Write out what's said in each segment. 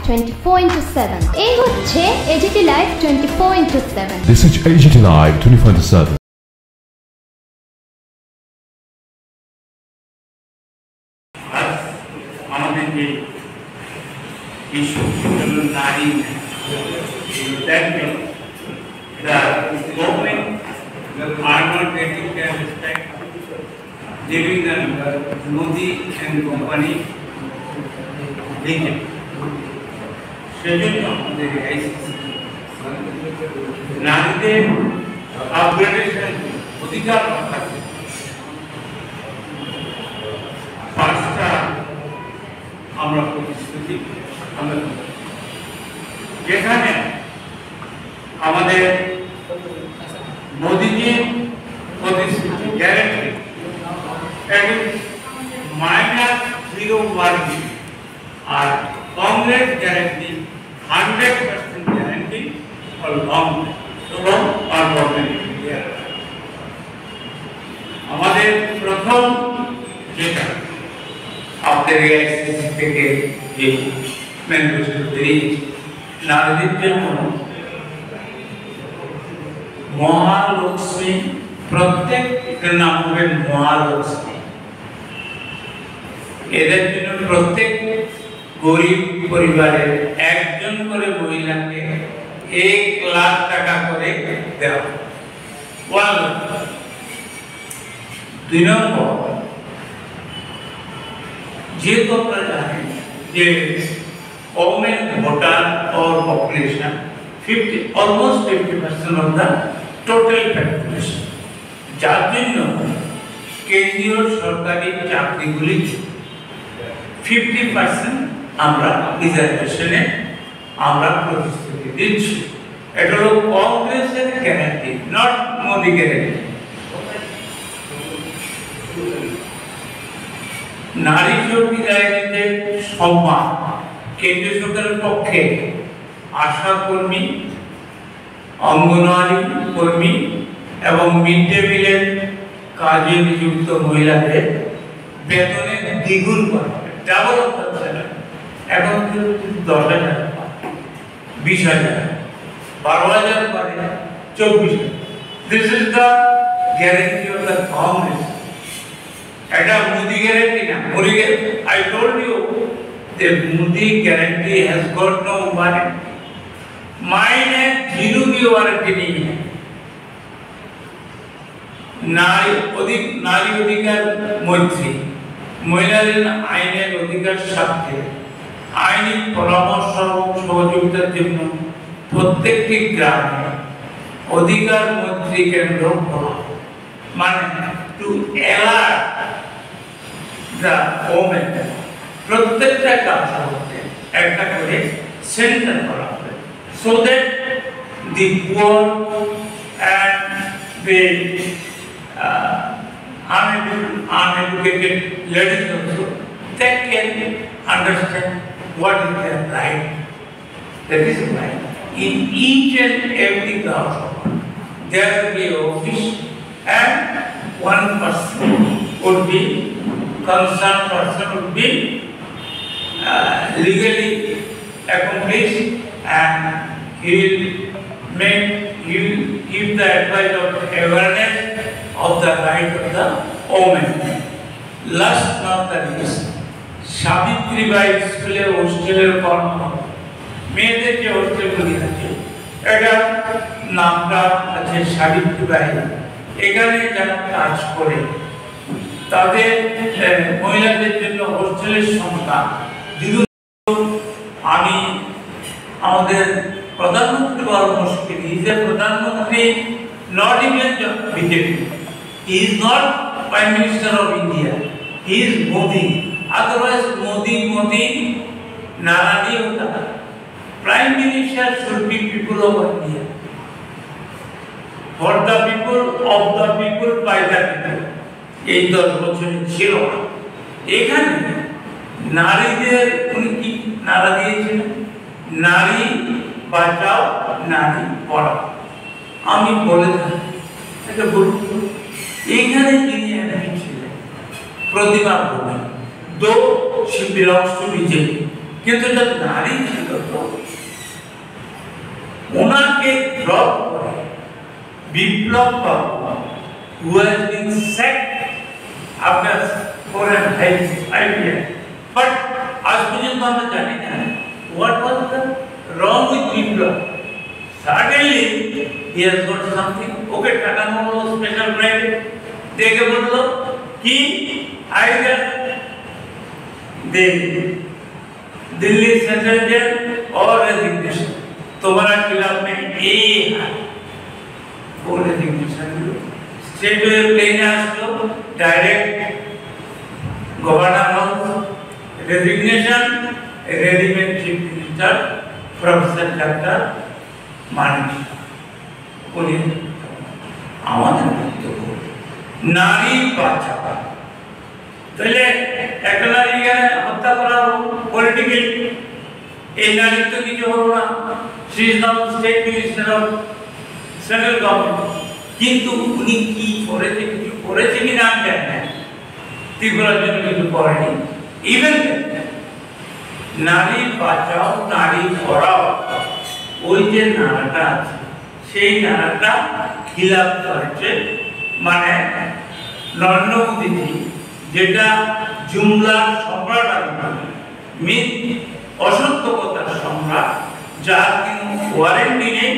24/7 এই হচ্ছে AGT Live 24/7 This is AGT Live 24/7 আমাদের যে ইস্যু নারী the government are not getting their respect, giving them Modi and company legal. সেজন্য আমাদের নারীদের আপগ্রেডেশন অধিকার রক্ষাতে পাঁচটা আমরা প্রতিশ্রুতি যেখানে আমাদের মোদীজির প্রতিশ্রুতি গ্যারেন্টি -0 ওয়ার্কিং আর Congress guarantee 100% guarantee for long আর গভর্নমেন্ট ইন্ডিয়া। আমাদের প্রথম যেটা আপনাদের আইসিসি থেকে যে ম্যানিফেস্টো বেরিয়েছে নারীদের জন্য মহালক্ষ্মী, প্রত্যেকের নাম হবে মহালক্ষ্মী। এদের জন্য প্রত্যেক গরিব পরিবারের একজন করে মহিলাকে 1 লাখ টাকা করে দেওয়া। 1 লাখ। 2 নম্বর, যেহেতু আপনারা জানেন যে women voter or population almost 50% of the total population, যার জন্য কেন্দ্রীয় সরকারি চাকরিগুলি 50% আমরা রিজার্ভেশনে আমরা প্রতিশ্রুতি দিচ্ছি। এটা হলো কংগ্রেসের গ্যারান্টি, নট মোদি গ্যারান্টি। নারী চৌকিদারদের সম্মান কেন্দ্রীয় সরকারের পক্ষে আশা কর্মী, অঙ্গনওয়াড়ি কর্মী এবং মিড ডে মিলের কাজে নিযুক্ত মহিলাদের বেতনে দ্বিগুণ করা হবে, ডাবল অফ দ্য স্যালারি। এখন 10,000, 20,000, 12,000 করে 24,000। This is the guarantee of the Congress. এটা মোদি গ্যারান্টি না। Modi, I told you the Modi guarantee has got no warranty. Mine has 0 warranty नहीं है। নারী অধিকার মৈত্রী, মহিলাদের আইনের অধিকার স্বার্থে আইনি পরামর্শ এবং সহযোগিতার জন্য প্রত্যেকটি গ্রামে অধিকার মৈত্রী কেন্দ্র খোলা, মানে টু অ্যালার্ট দ্য ওমেন প্রত্যেকটা কাজ করতে একটা করে সেন্টার করা হবে, so that the poor and the uneducated ladies also, they can understand what is their right. That is why in each and every household there will be an office and one person would be concerned person would be legally accomplished, and he will give the advice of awareness of the right of the woman. Last not the least, Savitri Bai স্কুলে হোস্টেলের কর্ম মেয়েদের যে হোস্টেলগুলি আছে এটা নামটা আছে Savitri by. এখানে যারা কাজ করে তাদের মহিলাদের জন্য হোস্টেলের সংখ্যা দ্বিগুণ। আমি আমাদের প্রধানমন্ত্রী বড় মুশকিল, হি ইজ এ প্রধানমন্ত্রী not even BJP, he is not prime minister of India, he is Modi. Otherwise Modi नारा नहीं होता। Prime minister should be people of India, for the people, of the people, by the people. এই 10 বছরে ছিল না। এখানে নারীদের উনি কি নারা দিয়েছেন? নারী বাঁচাও, নারী পড়াও। আমি বলে থাকি এটা বলুন, এখানে যিনি ছিলেন প্রতিভা ভূমি, দো she belongs to BJP, কিন্তু যখন নারী ছিল তো ওনাকে ড্রপ করে বিপ্লব বাবু who has been sacked after 4.5 years, but আজ পর্যন্ত আমরা জানি না what was the wrong with Biplab. Suddenly he has got something. Okay, Tata Motors special private দেখে বললো কি either they Delhi central jail और रेजिग्नेशन तुम्हारा खिलाफ में ये है वो रेजिग्नेशन स्टेट प्लेन आसलो direct governor house resignation regiment chief minister professor doctor Manik उन्हें আমাদের বক্তব্য নারী বাঁচাও তাহলে একটা নারীকে হত্যা করা পলিটিক্যালি এই নারীর তো কিছু হলো না she is now state minister of central government কিন্তু উনি কি করেছে কিছু করেছে কি না আমি জানি না ত্রিপুরার জন্য কিছু করেনি ইভেন নারী বাঁচাও নারী পড়াও ওই যে নারাটা আছে সেই নারাটা খিলাফ করেছে মানে নরেন্দ্র মোদীজি যেটা জুমলার সম্রাট মিথ অসত্য কথার সম্রাট যার কোনো ওয়ারেন্টি নেই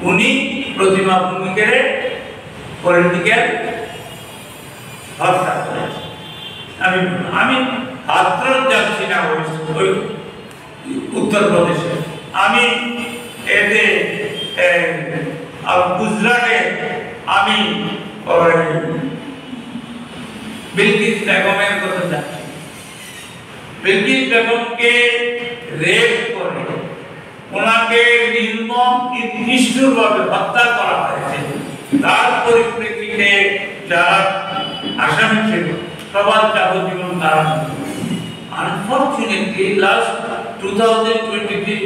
উনি প্রতিমা ভূমিকের পলিটিক্যাল হত্যা করেছে আমি হাতরস যাচ্ছি না ওই উত্তরপ্রদেশে আমি এতে গুজরাটে আমি बिल्किस बेगमेर কথা যাচ্ছে बिल्किस বেগমকে রেপ করে ওনাকে নির্মম নিষ্ঠুরভাবে হত্যা করা হয়েছে তার পরিপ্রেক্ষিতে যারা আসামি ছিল সবার যাবজ্জীবন কারাদণ্ড আনফরচুনেটলি লাস্ট 2023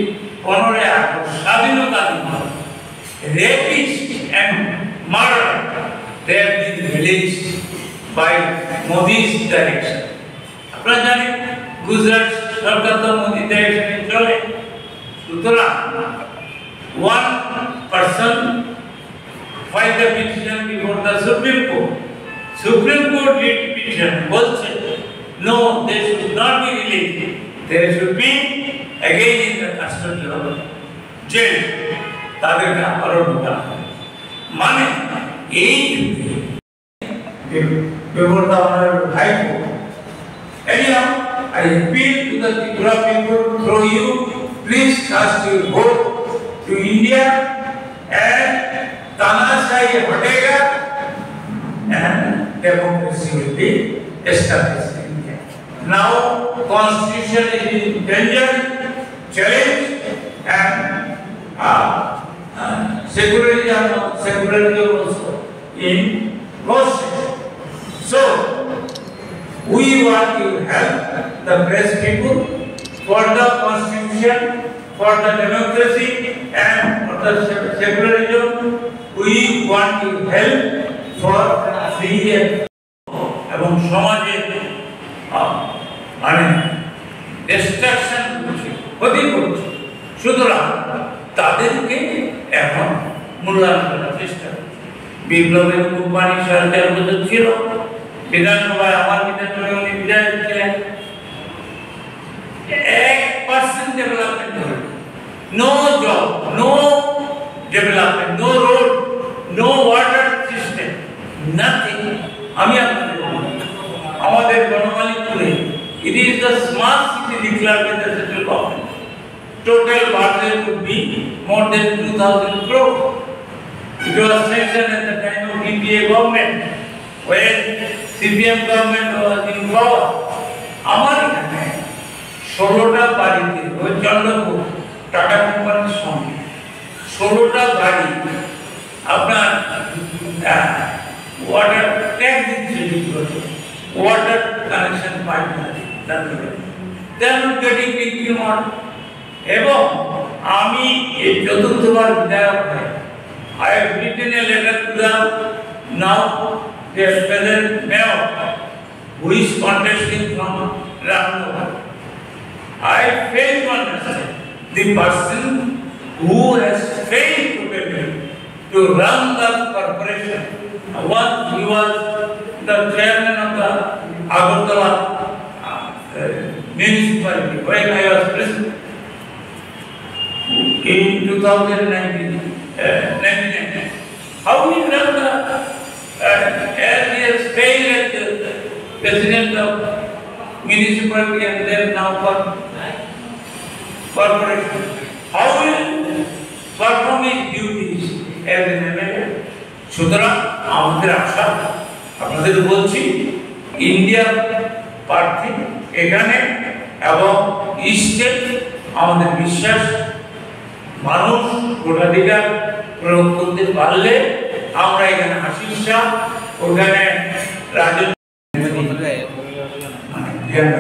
15 আগস্ট স্বাধীনতা দিবস rapist and murder they have been released by Modi's direction. আপনারা জানেন গুজরাট সরকার তো মোদি ডাইরেকশনে চলে সুতরাং one person filed a petition before the Supreme Court. Supreme Court did petition বলছে no they should not be released they should be again in the custody of jail তাদেরকে আরো ঢোকানো হবে মানে এই before the Honorable High Court. Anyhow, I appeal to the Tripura people through you, please cast your vote to India and Tanashai Hotega and democracy will be established in India. Now, constitution is in danger, challenged and secularism also in question. So, we want to help the press people for the constitution, for the democracy and for the secularism. We want to help for free এবং সমাজে মানে distraction করছে ক্ষতি করছে সুতরাং তাদেরকে এখন মূল্যায়ন করার চেষ্টা করছে বিপ্লবের কোম্পানি 4.5 বছর ছিল বিধানসভায় আমার বিধানসভায় উনি বিধায়ক ছিলেন 1% ডেভেলপমেন্ট হলো no job no development no road no water system nothing আমি আপনাদের আমাদের বনমালীপুরে it is the smart city declared by the central government total budget would be more than 2000 crore it was sanctioned at the time of DPA government when CPM government was in power আমার এখানে 16টা বাড়িতে ওই Chandrapur tata কোম্পানির সঙ্গে 16টা বাড়ি আপনার water tank দিচ্ছে water connection pipe they are not getting big water এবং আমি এই চতুর্থবার বিধায়ক হই I have written a letter to the now the present mayor who is contesting from Ramnagar. I fail to understand the person who has failed to run the corporation. Once he was the chairman of the Agartala municipality when I was president in 2019. How he ran the as he has failed as the president of municipality and then now for corporation. How will perform his duties as an MLA? সুতরাং আমাদের আশা আপনাদের বলছি India প্রার্থী এখানে এবং ইস্টে আমাদের বিশ্বাস মানুষ ভোটাধিকার প্রয়োগ করতে পারলে আমরা এখানে আশিস শাহ ওখানে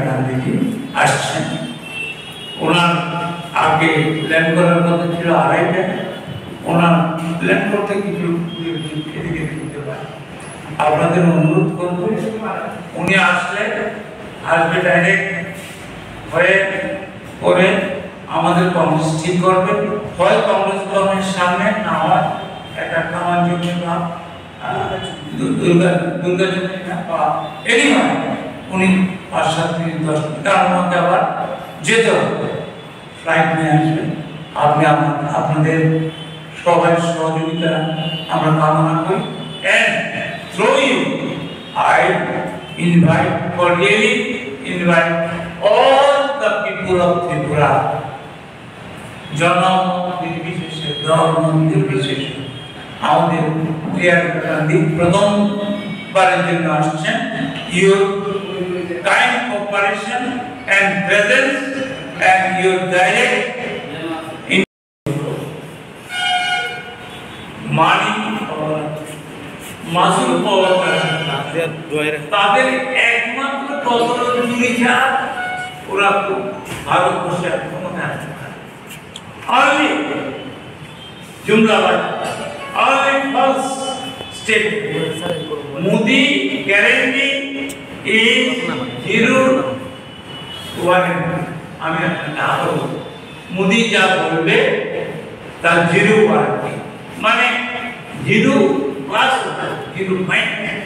গান্ধীজি আসছেন ওনার আগে প্ল্যান করার কথা ছিল 2.5টা ওনার প্ল্যান করতে কিছু এদিকে দিতে পারে আপনাদের অনুরোধ করব উনি আসবে ডাইরেক্ট হয়ে করে আমাদের কংগ্রেস ঠিক করবে হয় কংগ্রেস গভর্নমেন্টের সামনে না হয় একটা কামান জমি বা দুর্গা জমি বা এনিওয়ে উনি 5-7 মিনিট 10 মিনিট তার মধ্যে আবার যেতে হবে ফ্লাইট নিয়ে আসবেন আপনি আপনাদের সবাই সহযোগিতা আমরা কামনা করি and through you I cordially invite all the people of Tripura জনম নির্বিশেষে ধর্ম নির্বিশেষে আমাদের ক্রিয়াকলাপ প্রথমবারের জন্য আসছেন your kind cooperation and presence and your direct মানি মাসুল পাওয়া তাদের একমাত্র তদরুরি ছাড়া ওরা ভারতবর্ষে ক্ষমতায় আসতে পারে only Jumlawat only false statement Modi guarantee is 0 আমি আপনাকে মোদি যা বলবে তার 0 ওয়ারেন্টি মানে 0 প্লাস 0 মাইনাস